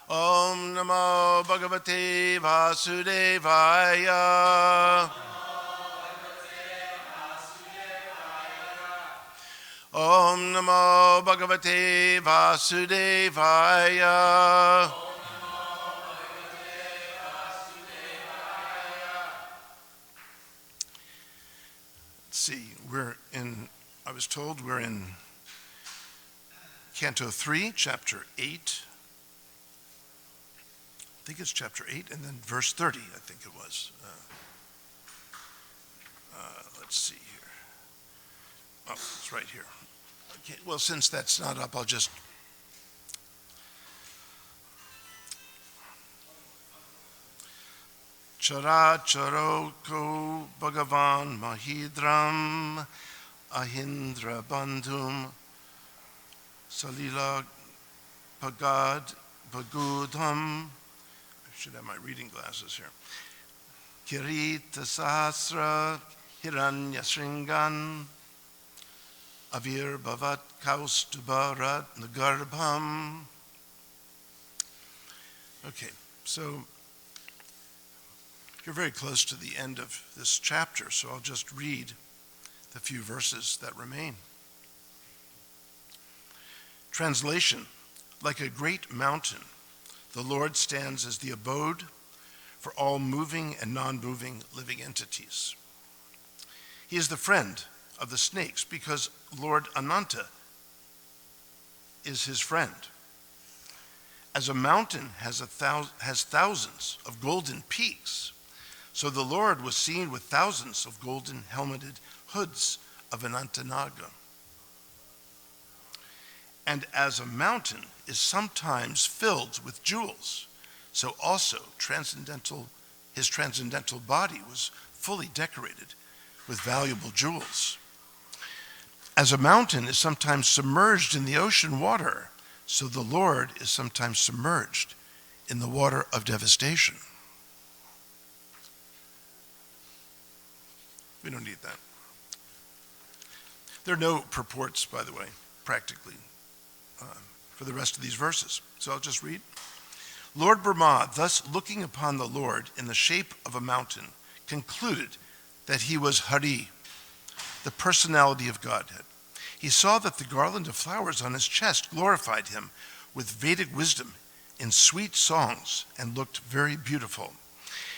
Om Namo Bhagavate Vasudevaya. Om Namo Bhagavate Vasudevaya. Let's see, I was told we're in Canto 3, Chapter 8. I think it's Chapter 8, and then verse 30, I think it was. Let's see here. Oh, it's right here. Okay, well, since that's not up, I'll just... Chara charoko Bhagavan Mahidram Ahindra Bandhum Salila Pagad Bhagudham. I should have my reading glasses here. Kirita Sahasra Hiranya Shringan Avir Bhavat Kaustubarat Nagarbham. Okay, so you're very close to the end of this chapter, so I'll just read the few verses that remain. Translation: like a great mountain, the Lord stands as the abode for all moving and non-moving living entities. He is the friend of the snakes because Lord Ananta is his friend. As a mountain has thousands of golden peaks, so the Lord was seen with thousands of golden helmeted hoods of Anantanaga. And as a mountain is sometimes filled with jewels, so also his transcendental body was fully decorated with valuable jewels. As a mountain is sometimes submerged in the ocean water, so the Lord is sometimes submerged in the water of devastation. We don't need that. There are no purports, by the way, practically, for the rest of these verses. So I'll just read. Lord Brahma, thus looking upon the Lord in the shape of a mountain, concluded that he was Hari, the personality of Godhead. He saw that the garland of flowers on his chest glorified him with Vedic wisdom in sweet songs and looked very beautiful.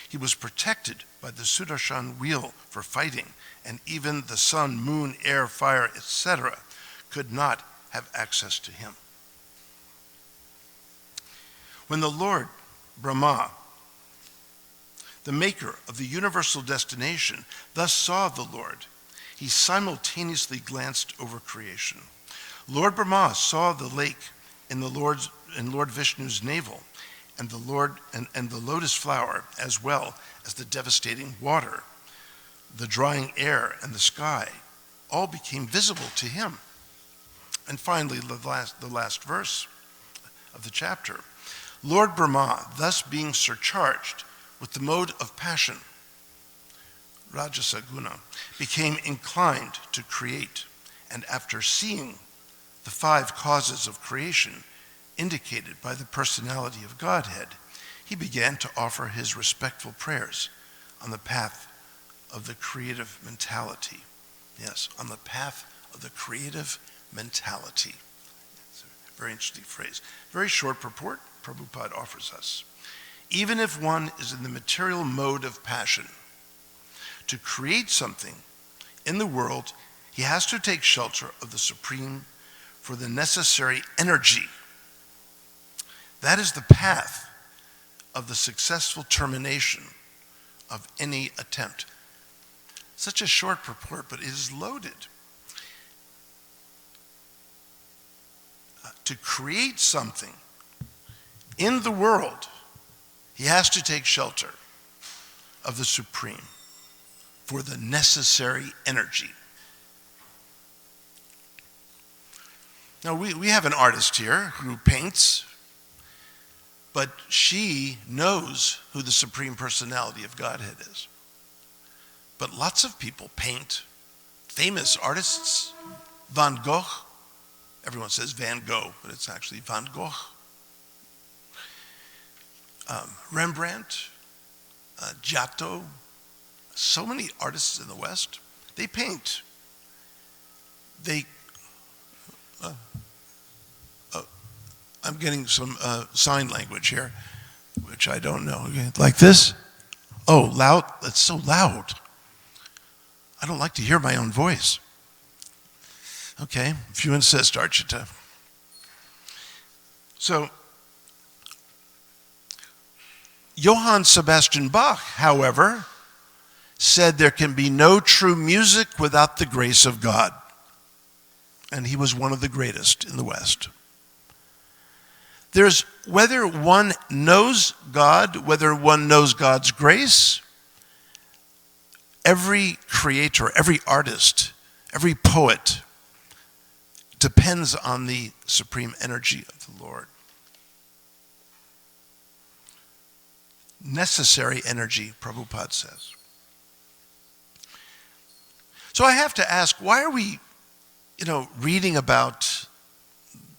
He was protected by the Sudarshan wheel for fighting, and even the sun, moon, air, fire, etc. could not have access to him. When the Lord Brahma, the maker of the universal destination, thus saw the Lord, he simultaneously glanced over creation. Lord Brahma saw the lake in Lord Vishnu's navel, and the lotus flower, as well as the devastating water, the drying air, and the sky, all became visible to him. And finally, the last verse of the chapter. Lord Brahma, thus being surcharged with the mode of passion, Rajasa Guna, became inclined to create, and after seeing the 5 causes of creation indicated by the personality of Godhead, he began to offer his respectful prayers on the path of the creative mentality. Yes, on the path of the creative mentality. It's a very interesting phrase. Very short purport Prabhupada offers us. Even if one is in the material mode of passion, to create something in the world, he has to take shelter of the Supreme for the necessary energy. That is the path of the successful termination of any attempt. Such a short purport, but it is loaded. To create something in the world, he has to take shelter of the Supreme for the necessary energy. Now, we have an artist here who paints, but she knows who the Supreme Personality of Godhead is. But lots of people paint. Famous artists, Van Gogh, everyone says Van Gogh, but it's actually Van Gogh. Rembrandt, Giotto, so many artists in the West, they paint. I'm getting some sign language here, which I don't know. Like this? Oh, loud. That's so loud. I don't like to hear my own voice. Okay, if you insist, Archita. So, Johann Sebastian Bach, however, said there can be no true music without the grace of God. And he was one of the greatest in the West. There's whether one knows God, whether one knows God's grace, every creator, every artist, every poet depends on the supreme energy of the Lord. Necessary energy, Prabhupada says. So I have to ask, why are we, reading about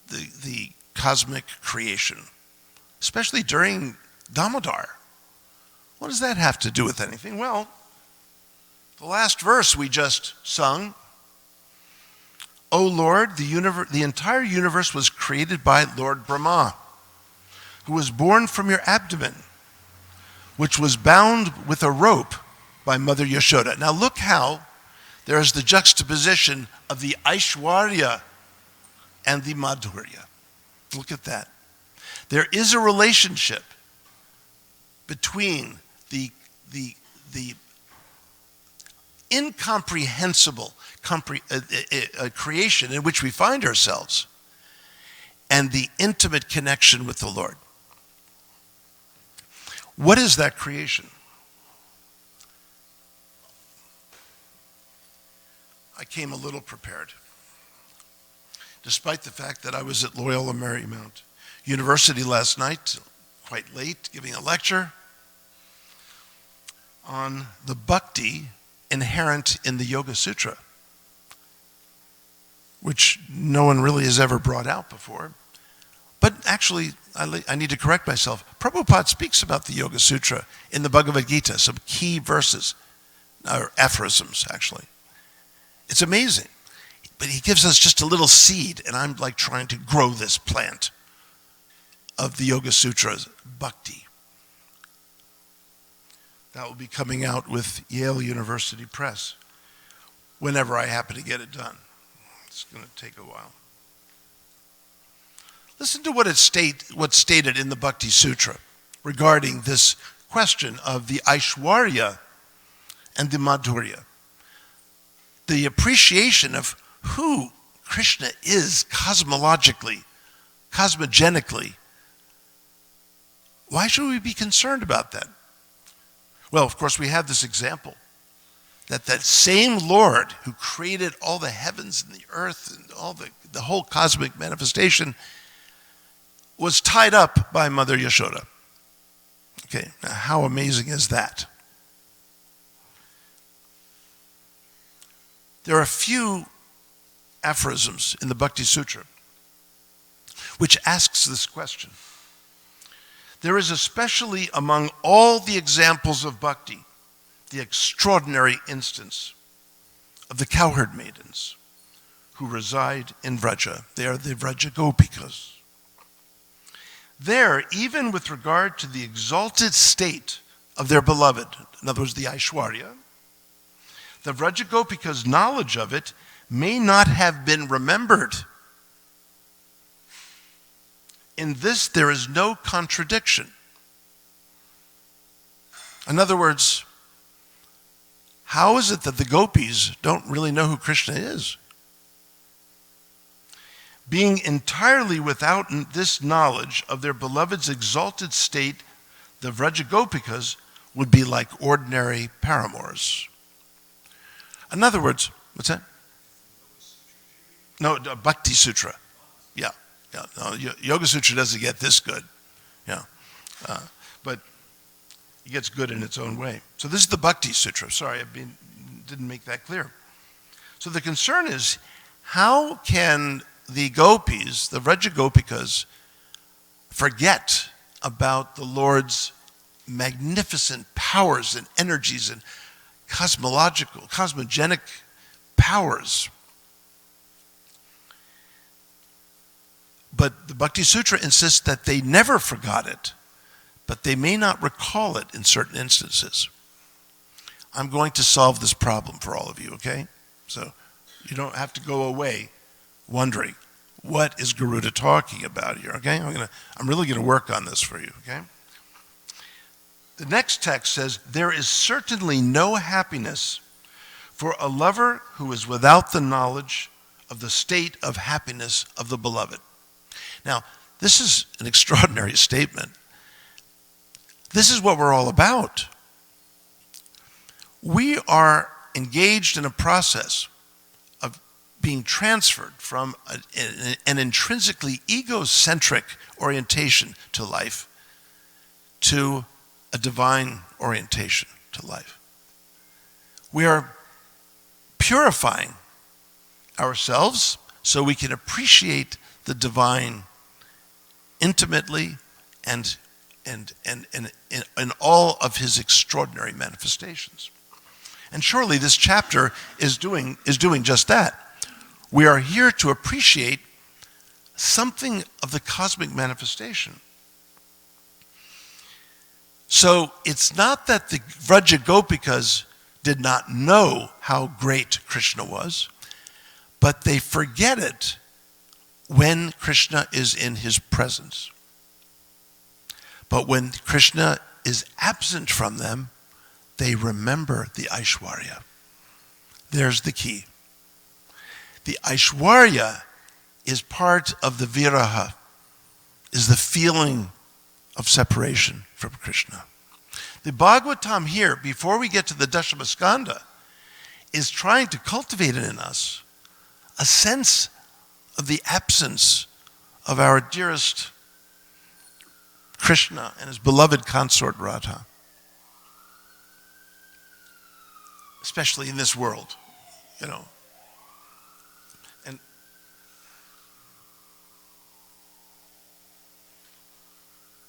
the cosmic creation, especially during Damodar? What does that have to do with anything? Well, the last verse we just sung, O Lord, the entire universe was created by Lord Brahma, who was born from your abdomen, which was bound with a rope by Mother Yashoda. Now look how there is the juxtaposition of the Aishwarya and the Madhurya. Look at that. There is a relationship between the incomprehensible creation in which we find ourselves and the intimate connection with the Lord. What is that creation? I came a little prepared, despite the fact that I was at Loyola Marymount University last night, quite late, giving a lecture on the bhakti inherent in the Yoga Sutra, which no one really has ever brought out before. But actually, I need to correct myself. Prabhupada speaks about the Yoga Sutra in the Bhagavad Gita, some key verses, or aphorisms, actually. It's amazing. But he gives us just a little seed, and I'm like trying to grow this plant of the Yoga Sutra's bhakti. That will be coming out with Yale University Press whenever I happen to get it done. It's going to take a while. Listen to what's stated in the Bhakti Sutra regarding this question of the Aishwarya and the Madhurya. The appreciation of who Krishna is cosmologically, cosmogenically. Why should we be concerned about that? Well, of course, we have this example that same Lord who created all the heavens and the earth and all the whole cosmic manifestation was tied up by Mother Yashoda. Okay, now how amazing is that? There are a few aphorisms in the Bhakti Sutra which asks this question. There is especially among all the examples of bhakti, the extraordinary instance of the cowherd maidens who reside in Vraja. They are the Vraja Gopikas. There, even with regard to the exalted state of their beloved, in other words, the Aishwarya, the Vraja Gopika's knowledge of it may not have been remembered. In this, there is no contradiction. In other words, how is it that the gopis don't really know who Krishna is? Being entirely without this knowledge of their beloved's exalted state, the Vraja Gopikas would be like ordinary paramours. In other words, what's that? No, Bhakti Sutra. Yeah. No, Yoga Sutra doesn't get this good. Yeah. But it gets good in its own way. So this is the Bhakti Sutra. Sorry, didn't make that clear. So the concern is, how can the gopis, the Vraja Gopikas, forget about the Lord's magnificent powers and energies and cosmogenic powers. But the Bhakti Sutra insists that they never forgot it, but they may not recall it in certain instances. I'm going to solve this problem for all of you, okay? So you don't have to go away wondering, what is Garuda talking about here, okay? I'm really going to work on this for you, okay? The next text says, there is certainly no happiness for a lover who is without the knowledge of the state of happiness of the beloved. Now, this is an extraordinary statement. This is what we're all about. We are engaged in a process of being transferred from an intrinsically egocentric orientation to life to a divine orientation to life. We are purifying ourselves so we can appreciate the divine intimately and in all of his extraordinary manifestations. And surely this chapter is doing just that. We are here to appreciate something of the cosmic manifestation. So it's not that the Vraja Gopikas did not know how great Krishna was, but they forget it when Krishna is in his presence. But when Krishna is absent from them, they remember the Aishwarya. There's the key. The Aishwarya is part of the viraha, is the feeling of separation from Krishna. The Bhagavatam here, before we get to the Dashamaskanda, is trying to cultivate in us a sense of the absence of our dearest Krishna and his beloved consort Radha, especially in this world, And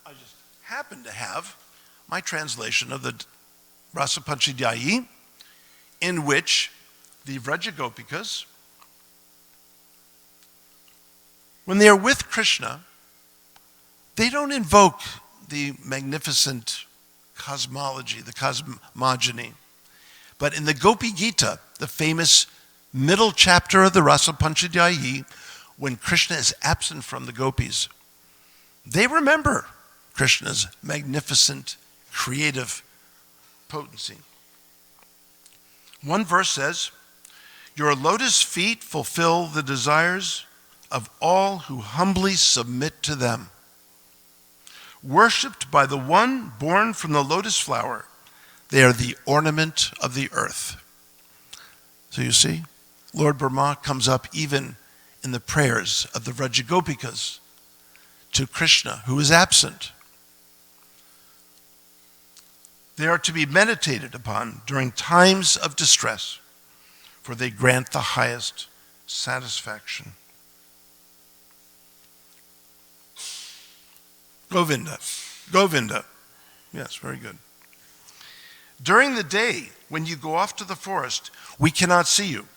I just happen to have my translation of the Rasa Panchadhyayi, in which the Vraja Gopikas, when they are with Krishna, they don't invoke the magnificent cosmology, the cosmogony. But in the Gopi Gita, the famous middle chapter of the Rasa Panchadhyayi, when Krishna is absent from the gopis, they remember Krishna's magnificent, creative potency. One verse says, your lotus feet fulfill the desires of all who humbly submit to them. Worshipped by the one born from the lotus flower, they are the ornament of the earth. So you see, Lord Brahma comes up even in the prayers of the Vraja Gopikas to Krishna, who is absent. They are to be meditated upon during times of distress, for they grant the highest satisfaction. Govinda. Govinda. Yes, very good. During the day, when you go off to the forest, we cannot see you.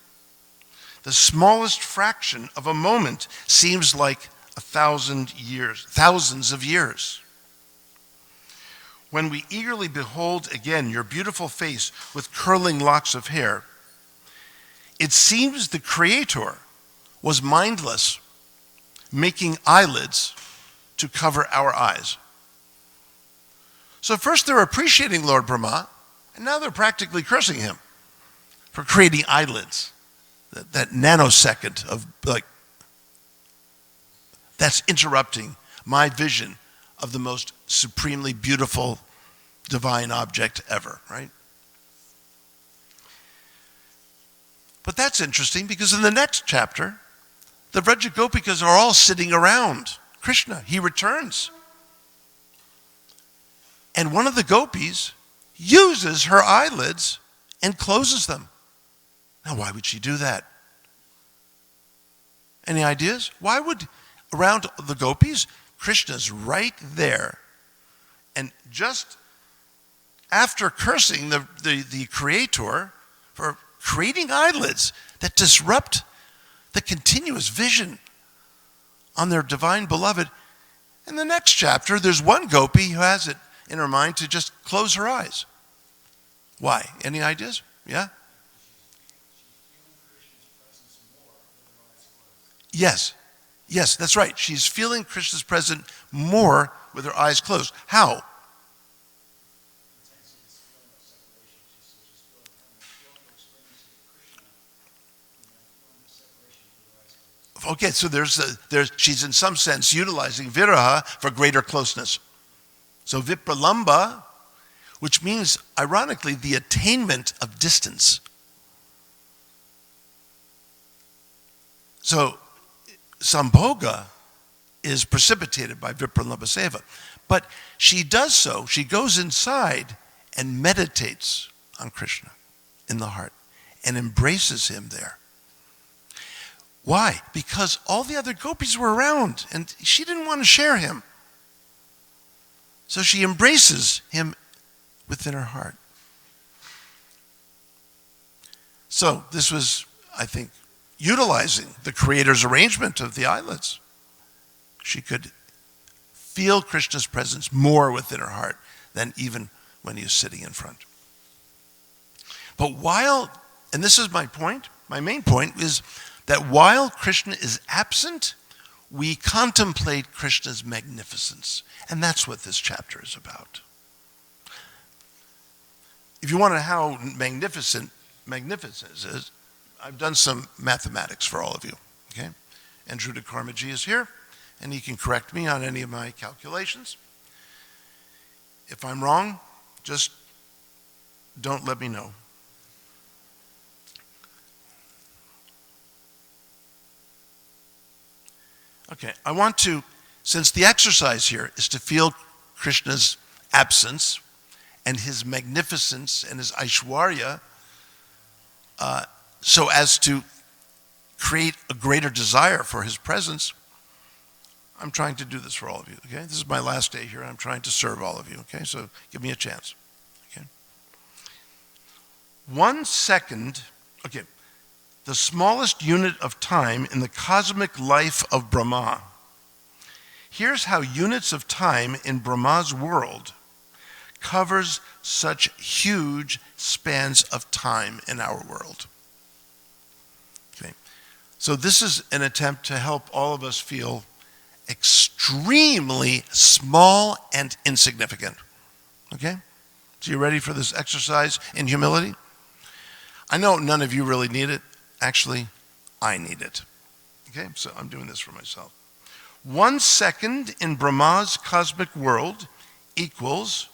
The smallest fraction of a moment seems like 1,000 years, thousands of years. When we eagerly behold again your beautiful face with curling locks of hair, it seems the Creator was mindless, making eyelids to cover our eyes. So first they're appreciating Lord Brahma, and now they're practically cursing him for creating eyelids. That nanosecond of that's interrupting my vision of the most supremely beautiful divine object ever, right? But that's interesting because in the next chapter, the Vraja Gopikas are all sitting around Krishna. He returns. And one of the gopis uses her eyelids and closes them. Now, why would she do that? Any ideas? Why would, around the gopis, Krishna's right there And just after cursing the Creator for creating eyelids that disrupt the continuous vision on their divine beloved, in the next chapter, there's one gopi who has it in her mind to just close her eyes. Why? Any ideas? Yeah? Yes. Yes, that's right. She's feeling Krishna's presence more with her eyes closed. How? Okay, so she's in some sense utilizing viraha for greater closeness. So vipralamba, which means, ironically, the attainment of distance. So sambhoga is precipitated by vipralamba seva. But she does so, she goes inside and meditates on Krishna in the heart and embraces him there. Why? Because all the other gopis were around and she didn't want to share him. So she embraces him within her heart. So this was, I think, utilizing the Creator's arrangement of the eyelids. She could feel Krishna's presence more within her heart than even when he is sitting in front. But while, and this is my point, my main point is that while Krishna is absent, we contemplate Krishna's magnificence. And that's what this chapter is about. If you want to know how magnificent is, I've done some mathematics for all of you. Okay? Andrew DeKarmaji is here, and he can correct me on any of my calculations. If I'm wrong, just don't let me know. Okay, I want to, since the exercise here is to feel Krishna's absence and his magnificence and his Aishwarya, so as to create a greater desire for his presence, I'm trying to do this for all of you, okay? This is my last day here, and I'm trying to serve all of you, okay? So give me a chance, okay? 1 second, okay, the smallest unit of time in the cosmic life of Brahma. Here's how units of time in Brahma's world covers such huge spans of time in our world. Okay. So this is an attempt to help all of us feel extremely small and insignificant. Okay? So you ready for this exercise in humility? I know none of you really need it. Actually, I need it. Okay, so I'm doing this for myself. 1 second in Brahma's cosmic world equals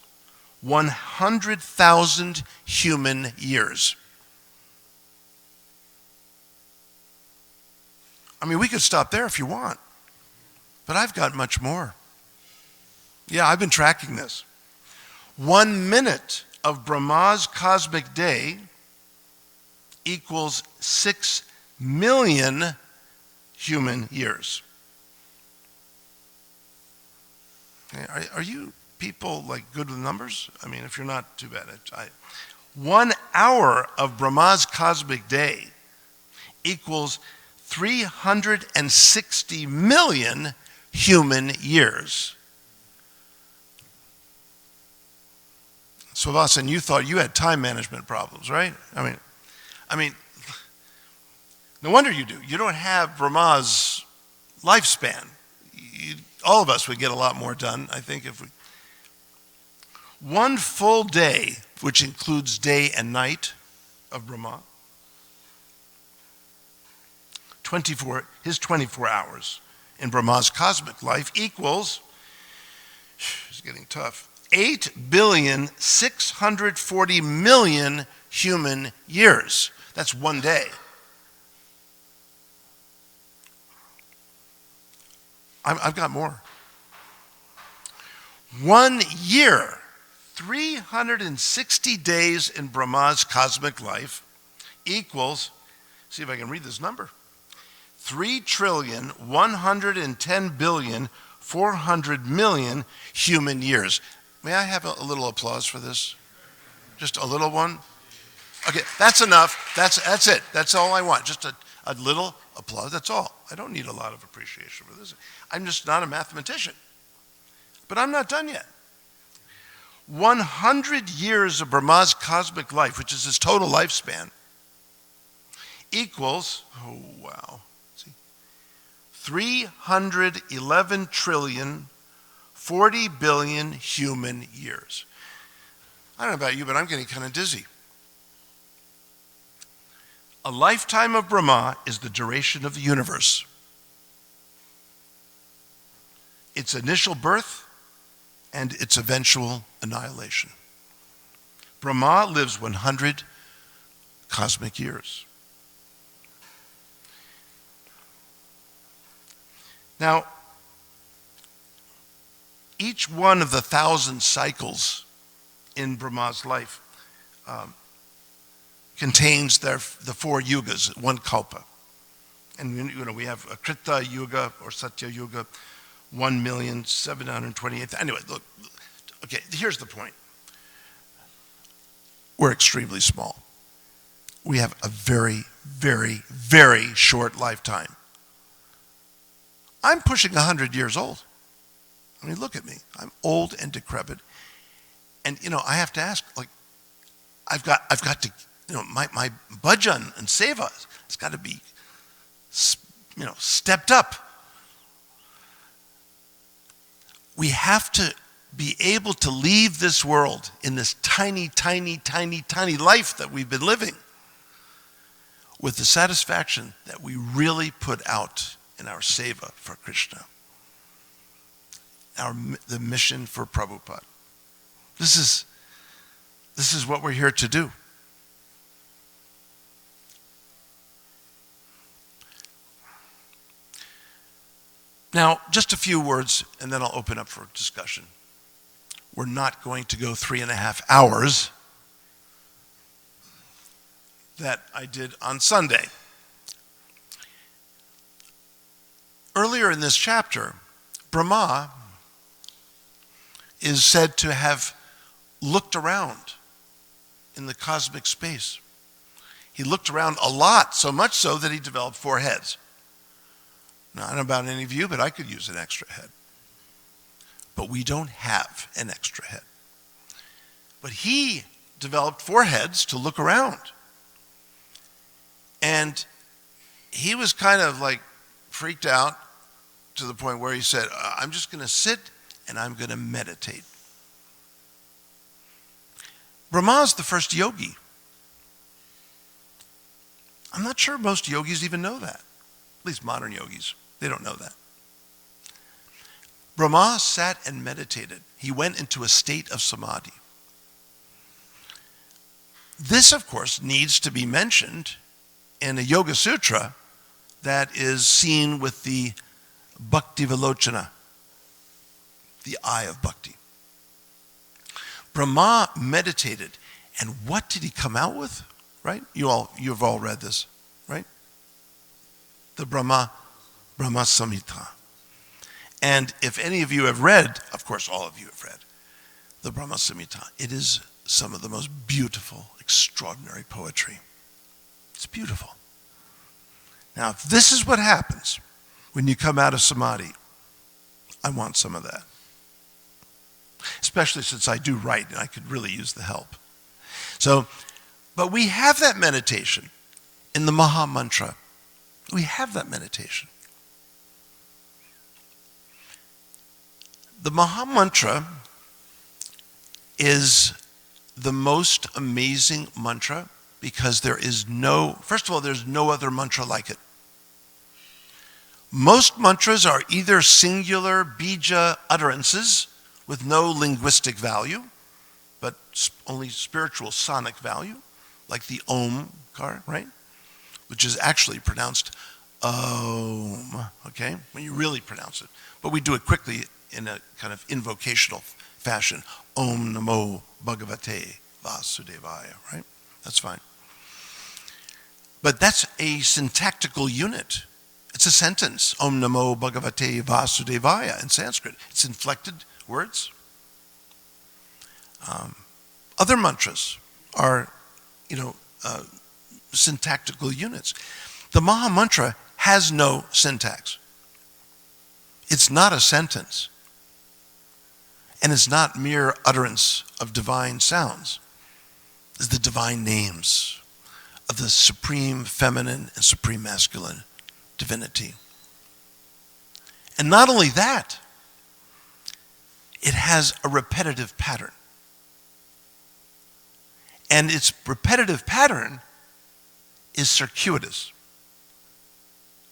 100,000 human years. I mean, we could stop there if you want, but I've got much more. Yeah, I've been tracking this. 1 minute of Brahma's cosmic day equals 6 million human years. Okay, are you people like good with numbers? I mean, if you're not, too bad. 1 hour of Brahma's cosmic day equals 360 million human years. Savasan, you thought you had time management problems, right? I mean, no wonder you do. You don't have Brahma's lifespan. All of us would get a lot more done, I think, if we... 1 full day, which includes day and night of Brahma, 24 hours in Brahma's cosmic life equals, it's getting tough, 8,640,000,000 human years. That's 1 day. I've got more. 1 year, 360 days in Brahma's cosmic life equals, see if I can read this number, 3,110,400,000,000 human years. May I have a little applause for this? Just a little one? Okay, that's enough. That's it. That's all I want. Just a little applause. That's all. I don't need a lot of appreciation for this. I'm just not a mathematician. But I'm not done yet. 100 years of Brahma's cosmic life, which is his total lifespan, equals, oh wow, see, 311 trillion 40 billion human years. I don't know about you, but I'm getting kind of dizzy. A lifetime of Brahma is the duration of the universe. Its initial birth and its eventual annihilation. Brahma lives 100 cosmic years. Now, each one of the 1,000 cycles in Brahma's life contains the 4 yugas, one kalpa. And we have a Krita Yuga or Satya Yuga, 1,728,000. Anyway, look, okay, here's the point. We're extremely small. We have a very, very, very short lifetime. I'm pushing 100 years old. I mean, look at me. I'm old and decrepit. And, I have to ask, like, I've got to, my bhajan and seva has got to be, stepped up. We have to be able to leave this world in this tiny, tiny, tiny, tiny life that we've been living with the satisfaction that we really put out in our seva for Krishna, the mission for Prabhupada. This is what we're here to do. Now, just a few words, and then I'll open up for discussion. We're not going to go 3.5 hours that I did on Sunday. Earlier in this chapter, Brahma is said to have looked around in the cosmic space. He looked around a lot, so much so that he developed 4 heads. Now, I don't know about any of you, but I could use an extra head. But we don't have an extra head. But he developed 4 heads to look around. And he was kind of like freaked out to the point where he said, I'm just going to sit and I'm going to meditate. Brahma's the first yogi. I'm not sure most yogis even know that. At least modern yogis, they don't know that. Brahma sat and meditated. He went into a state of samadhi. This, of course, needs to be mentioned in a Yoga Sutra that is seen with the Bhakti Vilochana, the eye of bhakti. Brahma meditated, and what did he come out with? Right? You've all read this, right? The Brahma Samhita. And if any of you have read, of course all of you have read, the Brahma Samhita, it is some of the most beautiful, extraordinary poetry. It's beautiful. Now, if this is what happens when you come out of samadhi, I want some of that. Especially since I do write and I could really use the help. But we have that meditation in the Maha Mantra. We have that meditation. The Maha Mantra is the most amazing mantra because there's no other mantra like it. Most mantras are either singular bija utterances with no linguistic value, but only spiritual sonic value, like the Omkar, right? Which is actually pronounced Om, okay? When you really pronounce it. But we do it quickly in a kind of invocational fashion. Om Namo Bhagavate Vasudevaya, right? That's fine. But that's a syntactical unit. It's a sentence. Om Namo Bhagavate Vasudevaya in Sanskrit. It's inflected words. Other mantras are, syntactical units. The Maha Mantra has no syntax. It's not a sentence. And it's not mere utterance of divine sounds. It's the divine names of the supreme feminine and supreme masculine divinity. And not only that, it has a repetitive pattern. And its repetitive pattern is circuitous.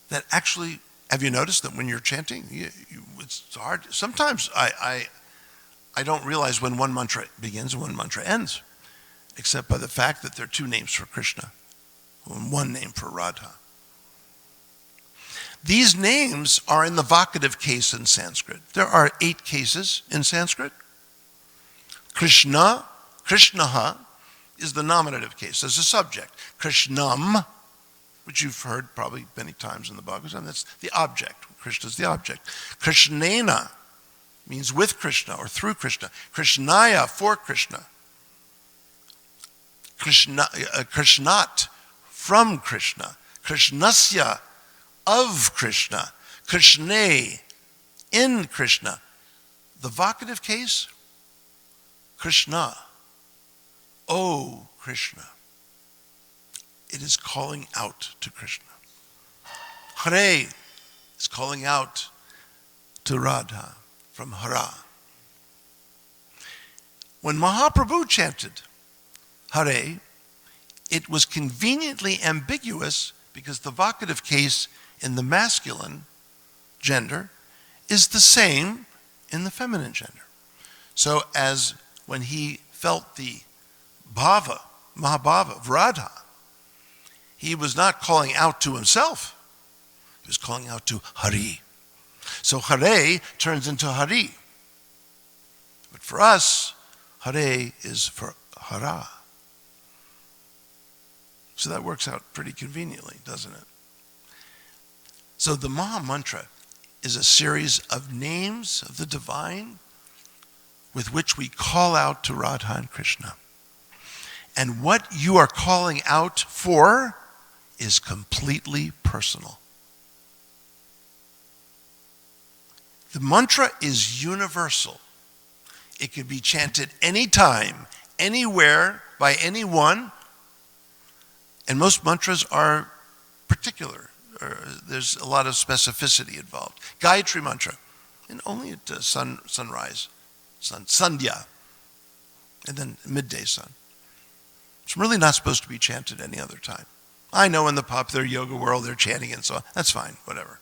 That actually, have you noticed that when you're chanting, it's hard. Sometimes I don't realize when one mantra begins and one mantra ends, except by the fact that there are two names for Krishna and one name for Radha. These names are in the vocative case in Sanskrit. There are 8 cases in Sanskrit. Krishna, Krishnaha, is the nominative case as a subject. Krishnam, which you've heard probably many times in the Bhagavatam, that's the object. Krishna is the object. Krishnena means with Krishna or through Krishna. Krishnaya, for Krishna. Krishnat, from Krishna. Krishnasya, of Krishna. Krishne, in Krishna. The vocative case, Krishna. Oh, Krishna. It is calling out to Krishna. Hare is calling out to Radha from Hara. When Mahaprabhu chanted Hare, it was conveniently ambiguous because the vocative case in the masculine gender is the same in the feminine gender. So as when he felt the bhava, Mahabhava of Radha, he was not calling out to himself. He was calling out to Hari. So Hare turns into Hari. But for us, Hare is for Hara. So that works out pretty conveniently, doesn't it? So the Maha Mantra is a series of names of the divine with which we call out to Radha and Krishna. And what you are calling out for is completely personal. The mantra is universal. It can be chanted anytime, anywhere, by anyone. And most mantras are particular. There's a lot of specificity involved. Gayatri mantra, and only at sunrise, sandhya, and then midday sun. It's really not supposed to be chanted any other time. I know in the popular yoga world they're chanting and so on. That's fine, whatever.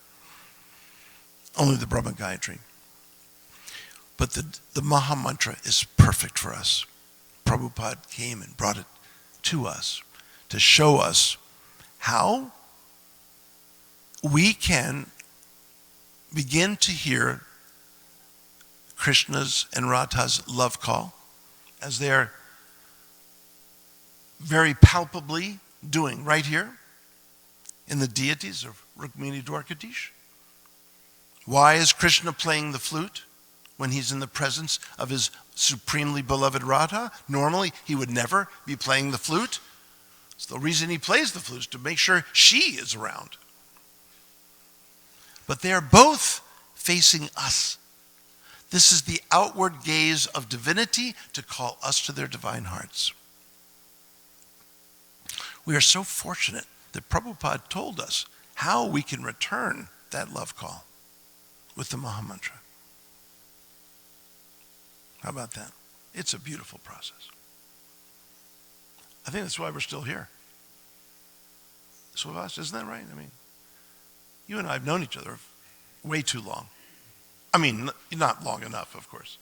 Only the Brahma Gayatri. But the Maha Mantra is perfect for us. Prabhupada came and brought it to us to show us how we can begin to hear Krishna's and Radha's love call as they're very palpably doing right here in the deities of Rukmini Dwarkadish. Why is Krishna playing the flute when he's in the presence of his supremely beloved Radha? Normally, he would never be playing the flute. So the reason he plays the flute is to make sure she is around. But they are both facing us. This is the outward gaze of divinity to call us to their divine hearts. We are so fortunate that Prabhupada told us how we can return that love call with the Maha Mantra. How about that? It's a beautiful process. I think that's why we're still here. Swavash, isn't that right? I mean, you and I have known each other way too long. I mean, not long enough, of course.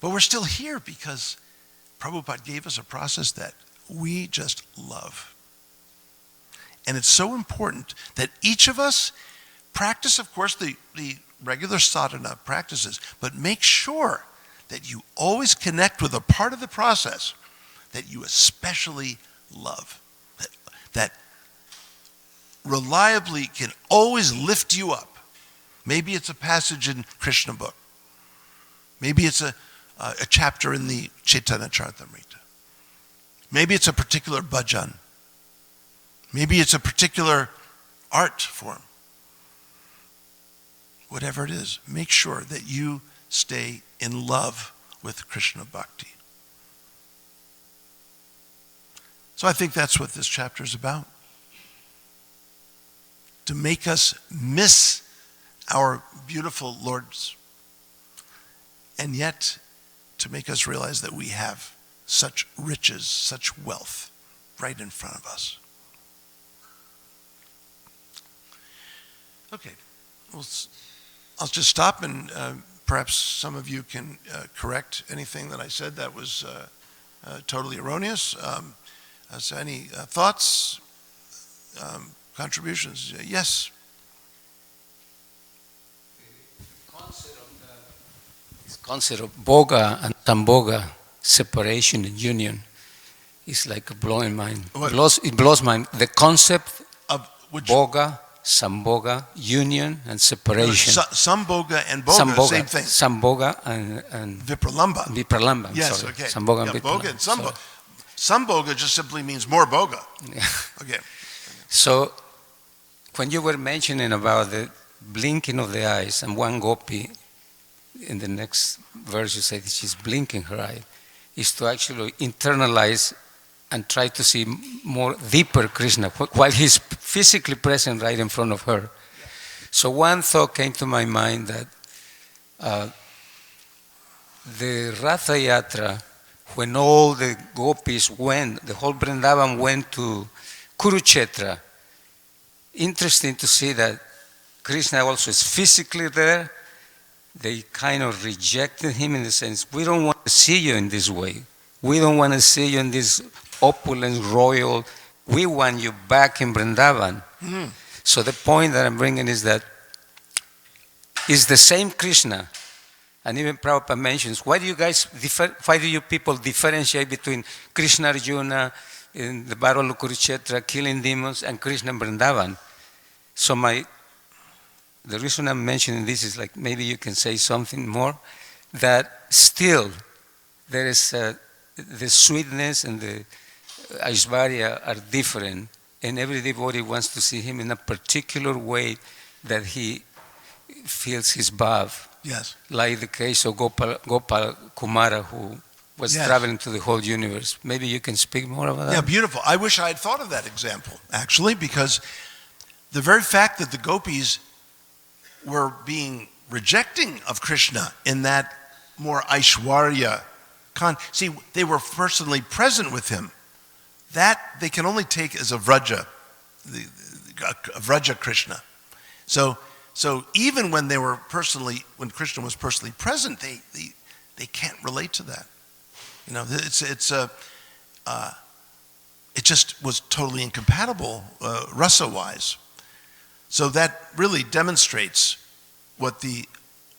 But we're still here because Prabhupada gave us a process that we just love. And it's so important that each of us practice, of course, the regular sadhana practices, but make sure that you always connect with a part of the process that you especially love, that reliably can always lift you up. Maybe it's a passage in Krishna book. Maybe it's a a chapter in the Chaitanya Charitamrita. Maybe it's a particular bhajan. Maybe it's a particular art form. Whatever it is, make sure that you stay in love with Krishna Bhakti. So I think that's what this chapter is about. To make us miss our beautiful Lords, and yet to make us realize that we have such riches, such wealth right in front of us. Okay, well, I'll just stop, and perhaps some of you can correct anything that I said that was totally erroneous. So any thoughts, contributions? Yes? This concept of Boga and Samboga, separation and union, is like blowing mind. It blows mind. The concept of which? Boga, Samboga, union and separation. No, Samboga and Boga, same thing. Samboga and Vipralamba. Vipralamba. Yes, sorry. okay. Samboga and Vipralamba. Boga and Samboga. Samboga just simply means more boga. Yeah. Okay. So, when you were mentioning about the blinking of the eyes, and one gopi, in the next verse you said she's blinking her eye, is to actually internalize and try to see more deeper Krishna while he's physically present right in front of her. Yeah. So one thought came to my mind that the Ratha Yatra, when all the gopis went, the whole Vrindavan went to Kurukshetra, interesting to see that Krishna also is physically there. They kind of rejected him in the sense, we don't want to see you in this way. We don't want to see you in this opulent, royal. We want you back in Vrindavan. Mm-hmm. So the point that I'm bringing is that it's the same Krishna. And even Prabhupada mentions, why do you people differentiate between Krishna Arjuna in the Battle of Kurukshetra, killing demons, and Krishna Vrindavan? So the reason I'm mentioning this is like maybe you can say something more, that still there is the sweetness and the Aishvarya are different, and every devotee wants to see him in a particular way that he feels his bhav. Yes. Like the case of Gopal Kumara, who was traveling to the whole universe. Maybe you can speak more about that? Yeah, beautiful. I wish I had thought of that example, actually, because the very fact that the gopis were being rejecting of Krishna in that more Aishwarya, see, they were personally present with him. That they can only take as a Vraja, a Vraja Krishna. So even when when Krishna was personally present, they can't relate to that. You know, it just was totally incompatible rasa-wise. So that really demonstrates what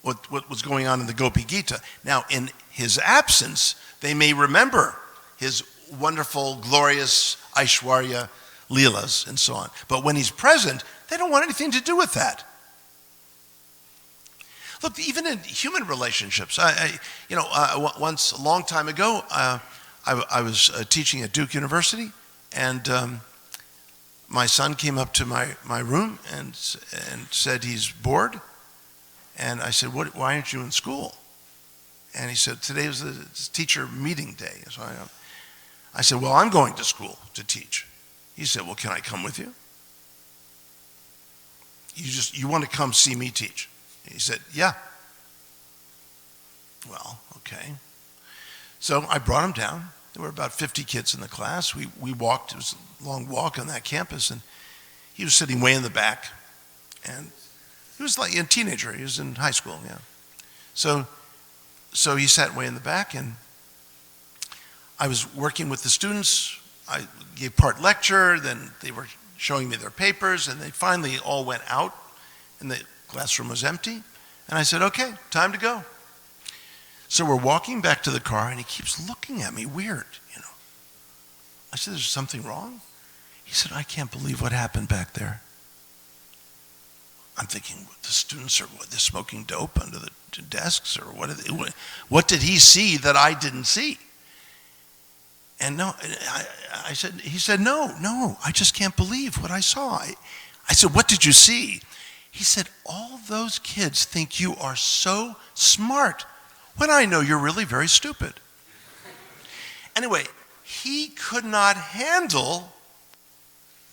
was going on in the Gopi Gita. Now, in his absence, they may remember his wonderful, glorious Aishwarya Leelas and so on. But when he's present, they don't want anything to do with that. Look, even in human relationships, once a long time ago, I was teaching at Duke University, and my son came up to my room and said he's bored. And I said, why aren't you in school? And he said, today was the teacher meeting day. So I said, well, I'm going to school to teach. He said, well, can I come with you? You want to come see me teach? He said, yeah. Well, okay. So I brought him down. There were about 50 kids in the class. We walked. It was a long walk on that campus, and he was sitting way in the back. And he was like a teenager. He was in high school, yeah. So he sat way in the back, and I was working with the students. I gave part lecture, then they were showing me their papers, and they finally all went out, and the classroom was empty. And I said, okay, time to go. So we're walking back to the car, and he keeps looking at me weird, you know. I said, there's something wrong? He said, I can't believe what happened back there. I'm thinking, the students are they're smoking dope under the desks, or what did he see that I didn't see? And no, he said, no, I just can't believe what I saw. I said, what did you see? He said, all those kids think you are so smart when I know you're really very stupid. Anyway, he could not handle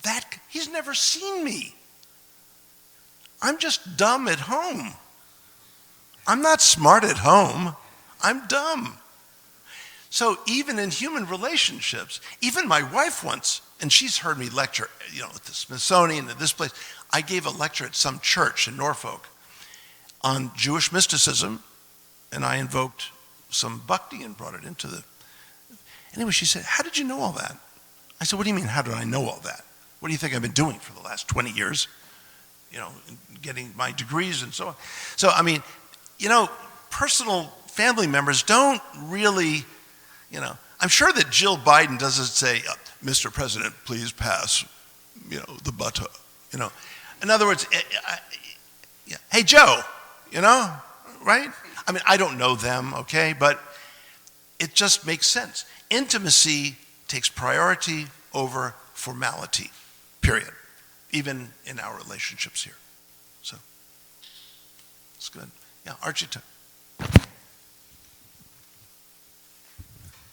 that. He's never seen me. I'm just dumb at home. I'm not smart at home. I'm dumb. So even in human relationships, even my wife once, and she's heard me lecture, at the Smithsonian, at this place. I gave a lecture at some church in Norfolk on Jewish mysticism, and I invoked some bhakti and brought it into the... Anyway, she said, how did you know all that? I said, what do you mean, how did I know all that? What do you think I've been doing for the last 20 years? Getting my degrees and so on. So, personal family members don't really, I'm sure that Jill Biden doesn't say, Mr. President, please pass, the butter, In other words, hey, Joe, right? I don't know them, okay, but it just makes sense. Intimacy takes priority over formality, period, even in our relationships here. So, it's good. Yeah, Archita.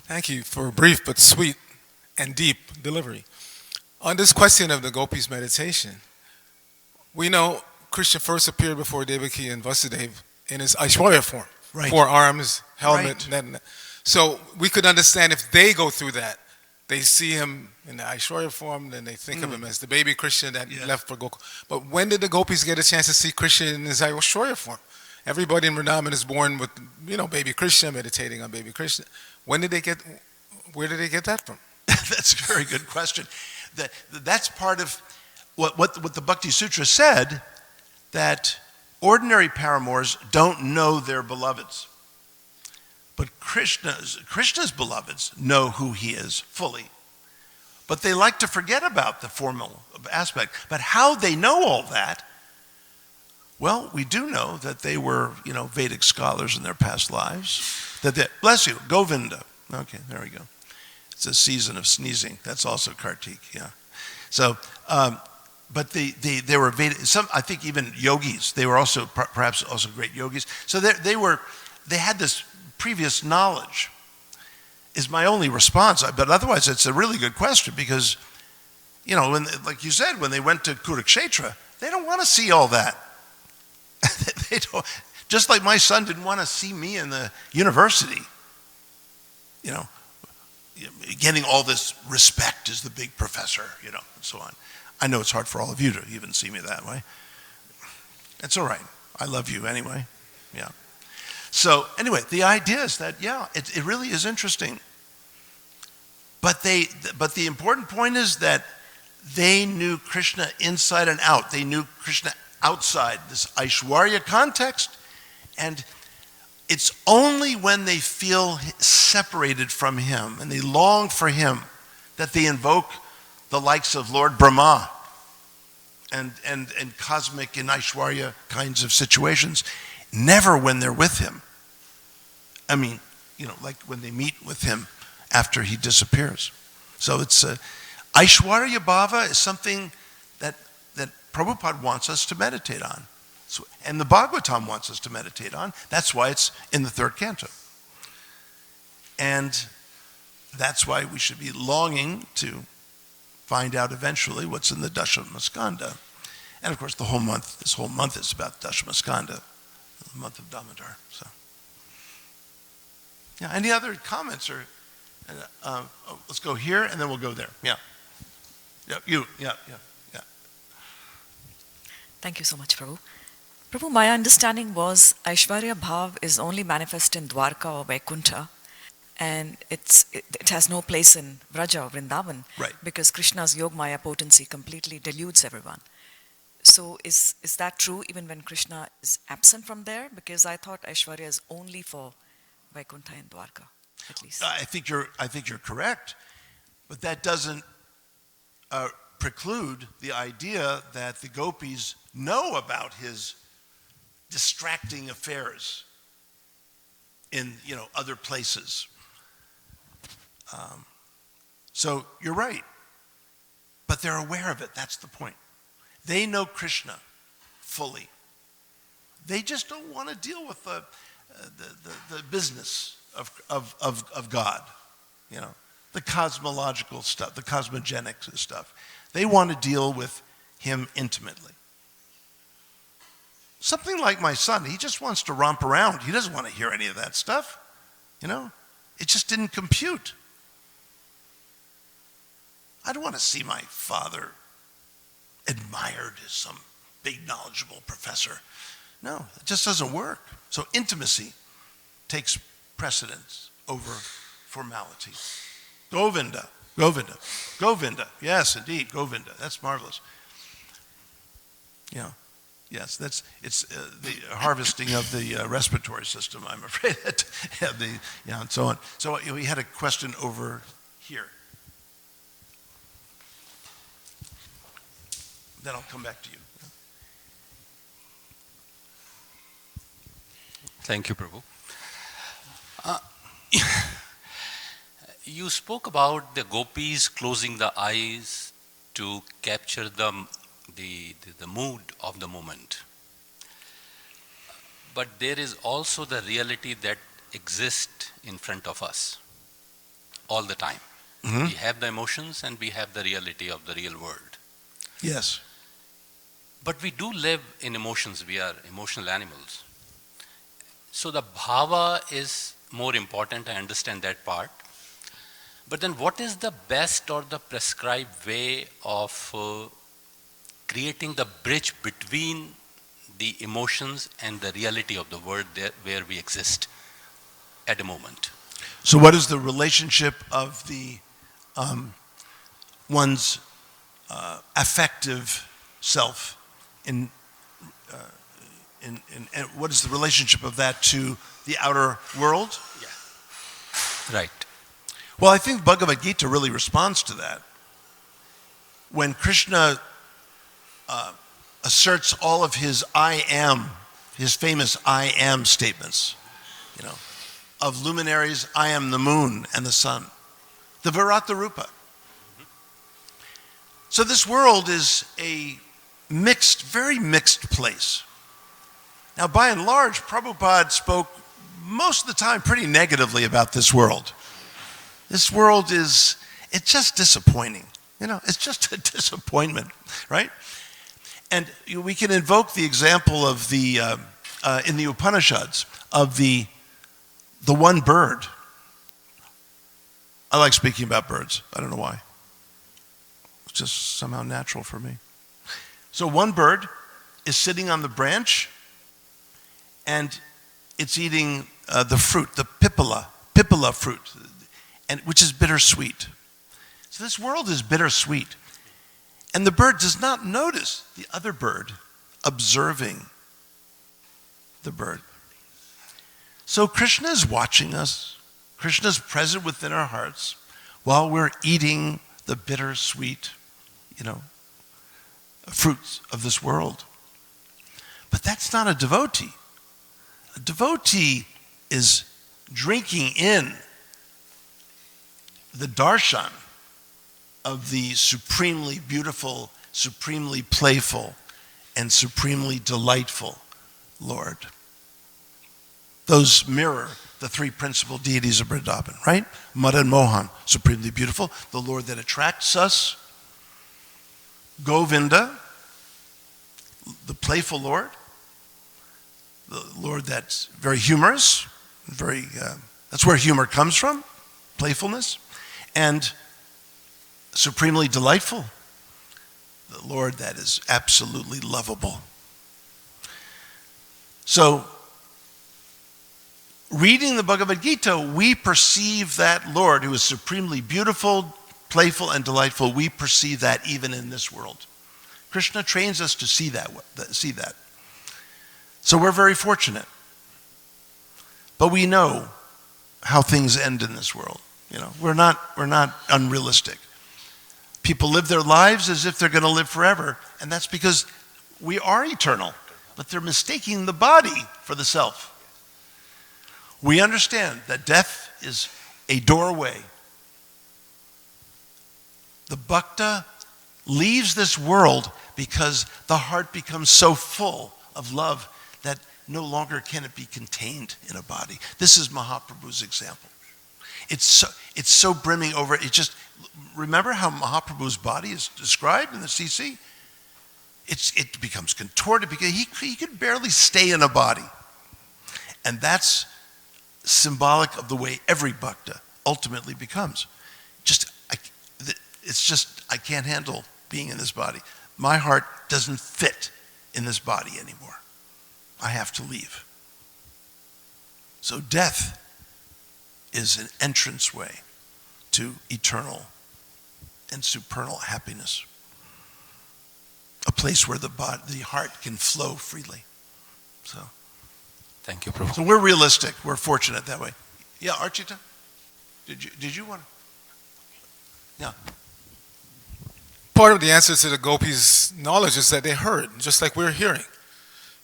Thank you for a brief but sweet and deep delivery. On this question of the Gopis meditation, we know Krishna first appeared before Devaki and Vasudeva in his Aishwarya form. Right. 4 arms, helmet, Right. net. So we could understand if they go through that, they see him in the Aishwarya form, then they think of him as the baby Krishna that left for Gokul. But when did the Gopis get a chance to see Krishna in his Aishwarya form? Everybody in Vrindavan is born with, baby Krishna, meditating on baby Krishna. Where did they get that from? That's a very good question. That's part of what the Bhakti Sutra said, that ordinary paramours don't know their beloveds. But Krishna's beloveds know who he is fully. But they like to forget about the formal aspect. But how they know all that, well, we do know that they were, Vedic scholars in their past lives. Bless you, Govinda. Okay, there we go. It's a season of sneezing. That's also Kartik, yeah. So, but they were Vedic, I think even yogis. They were also perhaps also great yogis. So they had this previous knowledge. Is my only response. But otherwise, it's a really good question because, like you said, when they went to Kurukshetra, they don't want to see all that. They don't. Just like my son didn't want to see me in the university, getting all this respect as the big professor, and so on. I know it's hard for all of you to even see me that way. It's all right. I love you anyway. Yeah. So anyway, the idea is that, it really is interesting. But the important point is that they knew Krishna inside and out. They knew Krishna outside this Aishwarya context. And it's only when they feel separated from him and they long for him that they invoke the likes of Lord Brahma and cosmic and Aishwarya kinds of situations. Never when they're with him. Like when they meet with him after he disappears. So it's Aishwarya Bhava is something that Prabhupada wants us to meditate on. So, and the Bhagavatam wants us to meditate on. That's why it's in the 3rd canto. And that's why we should be longing to find out eventually what's in the Dashamaskanda. And of course, this whole month is about Dashamaskanda, the month of Damodar. So, yeah. Any other comments or let's go here and then we'll go there. Yeah. Yeah. Thank you so much, Prabhu. Prabhu, my understanding was Aishwarya Bhav is only manifest in Dwarka or Vaikuntha, and it has no place in Vraja or Vrindavan, right? Because Krishna's Yogmaya potency completely deludes everyone. So is that true even when Krishna is absent from there? Because I thought Aishwarya is only for Vaikuntha and Dwarka, at least. I think you're correct, but that doesn't preclude the idea that the gopis know about his distracting affairs in other places. So you're right, but they're aware of it. That's the point. They know Krishna fully. They just don't want to deal with the business of God, the cosmological stuff, the cosmogenic stuff. They want to deal with him intimately. Something like my son, he just wants to romp around. He doesn't want to hear any of that stuff. It just didn't compute. I don't want to see my father admired as some big knowledgeable professor. No, it just doesn't work. So intimacy takes precedence over formality. Govinda, Govinda, Govinda. Yes, indeed, Govinda. That's marvelous. Yes, it's the harvesting of the respiratory system, I'm afraid. And so on. So we had a question over here. Then I'll come back to you. Thank you, Prabhu. You spoke about the gopis closing the eyes to capture the mood of the moment. But there is also the reality that exists in front of us all the time. Mm-hmm. We have the emotions and we have the reality of the real world. Yes. But we do live in emotions. We are emotional animals. So the bhava is more important. I understand that part. But then what is the best or the prescribed way of creating the bridge between the emotions and the reality of the world where we exist at the moment? So what is the relationship of the one's affective self and what is the relationship of that to the outer world? Yeah. Right. Well, I think Bhagavad Gita really responds to that. When Krishna asserts all of his I am, his famous I am statements, of luminaries, I am the moon and the sun, the Virata Rupa. So this world is a very mixed place. Now, by and large, Prabhupada spoke most of the time pretty negatively about this world. This world it's just disappointing. It's just a disappointment, right? And we can invoke the example of in the Upanishads, of the one bird. I like speaking about birds. I don't know why. It's just somehow natural for me. So one bird is sitting on the branch, and it's eating the fruit, the pipala fruit, which is bittersweet. So this world is bittersweet. And the bird does not notice the other bird observing the bird. So Krishna is watching us. Krishna is present within our hearts while we're eating the bittersweet, fruits of this world. But that's not a devotee. A devotee is drinking in the darshan of the supremely beautiful, supremely playful, and supremely delightful Lord. Those mirror the three principal deities of Vrindavan, right? Madan Mohan, supremely beautiful, the Lord that attracts us. Govinda, the playful Lord, the Lord that's very humorous, that's where humor comes from, playfulness, and supremely delightful, the Lord that is absolutely lovable. So, reading the Bhagavad Gita, we perceive that Lord who is supremely beautiful, playful, and delightful. We perceive that even in this world. Krishna trains us to see that. So we're very fortunate. But we know how things end in this world. We're not unrealistic. People live their lives as if they're going to live forever, and that's because we are eternal, but they're mistaking the body for the self. We understand that death is a doorway. The bhakta leaves this world because the heart becomes so full of love that no longer can it be contained in a body. This is Mahaprabhu's example. It's so brimming over. It just, remember how Mahaprabhu's body is described in the CC? It becomes contorted because he could barely stay in a body. And that's symbolic of the way every bhakta ultimately becomes. I can't handle being in this body. My heart doesn't fit in this body anymore. I have to leave. So death is an entranceway to eternal and supernal happiness. A place where the heart can flow freely. So, Thank you, Prabhu. so we're realistic. We're fortunate that way. Yeah, Archita? Did you want to? Yeah. Part of the answer to the gopis' knowledge is that they heard, just like we're hearing.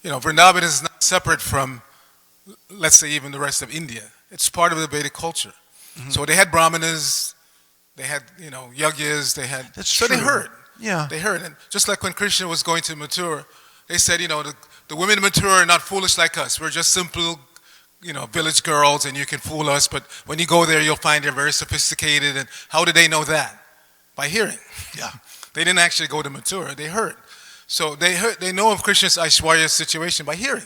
You know, Vrindavan is not separate from, let's say, even the rest of India. It's part of the Vedic culture. Mm-hmm. So they had brahmanas, they had, yagyas, so true. They heard. Yeah. They heard. And just like when Krishna was going to Mathura, they said, the women in Mathura are not foolish like us. We're just simple, village girls, and you can fool us. But when you go there, you'll find they're very sophisticated. And how did they know that? By hearing. Yeah. They didn't actually go to Mathura. They heard. So they know of Krishna's Aishwarya situation by hearing.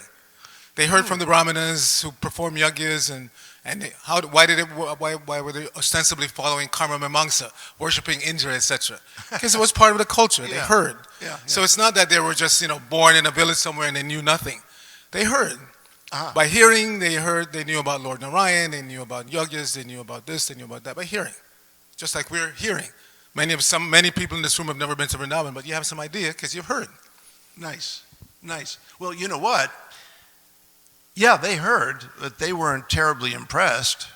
They heard from the brahmanas who performed yagyas and why were they ostensibly following karma mimamsa, worshiping Indra, etc. Because it was part of the culture. They heard. Yeah. So it's not that they were just born in a village somewhere and they knew nothing. They heard. Uh-huh. By hearing, they heard. They knew about Lord Narayan. They knew about yagyas. They knew about this. They knew about that by hearing. Just like we're hearing. Many people in this room have never been to Vrindavan, but you have some idea because you've heard. Nice. Well, you know what? Yeah, they heard, but they weren't terribly impressed.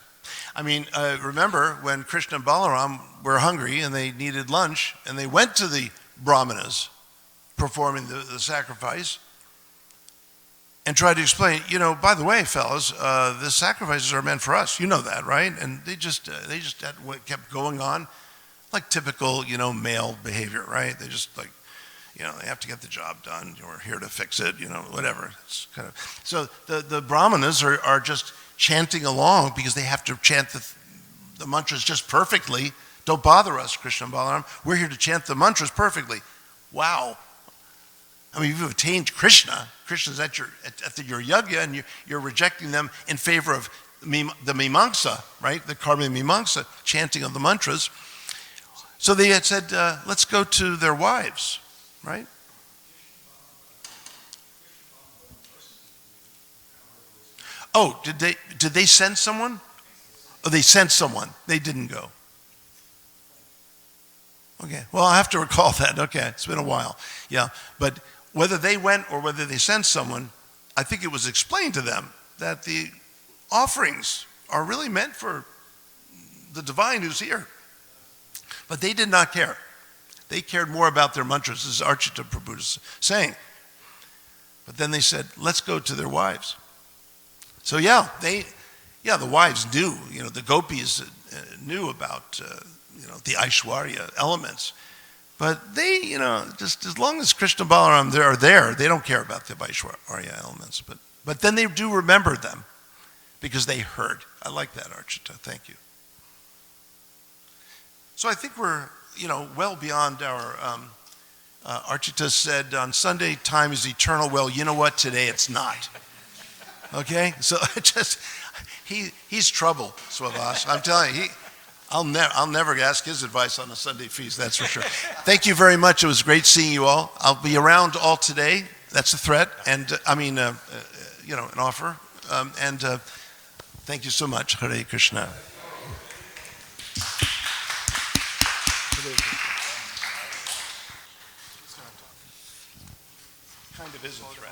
I mean, remember when Krishna and Balaram were hungry and they needed lunch, and they went to the brahmanas performing the sacrifice and tried to explain, by the way, fellas, the sacrifices are meant for us. You know that, right? And they just kept going on. Like typical, male behavior, right? They just they have to get the job done. We're here to fix it, whatever. It's kind of so the brahmanas are just chanting along because they have to chant the mantras just perfectly. Don't bother us, Krishna and Balaram. We're here to chant the mantras perfectly. Wow. I mean, you've attained Krishna. Krishna's at your yagya, and you're rejecting them in favor of the mimamsa, right? The karma mimamsa, chanting of the mantras. So they had said, let's go to their wives, right? Oh, did they send someone? Oh, they sent someone. They didn't go. Okay, well, I have to recall that. Okay, it's been a while. Yeah, but whether they went or whether they sent someone, I think it was explained to them that the offerings are really meant for the divine who's here. But they did not care. They cared more about their mantras, as Archita Prabhu is saying. But then they said, let's go to their wives. So the wives knew, the gopis knew about, the Aishwarya elements. But they, just as long as Krishna and Balaram are there, they don't care about the Aishwarya elements. But then they do remember them because they heard. I like that, Archita. Thank you. So I think we're, well beyond our, Archita said on Sunday, time is eternal. Well, you know what? Today it's not. Okay? So he's trouble, Swavas. I'm telling you, I'll never ask his advice on a Sunday feast, that's for sure. Thank you very much. It was great seeing you all. I'll be around all today. That's a threat, and an offer. Thank you so much. Hare Krishna. Kind of is a threat.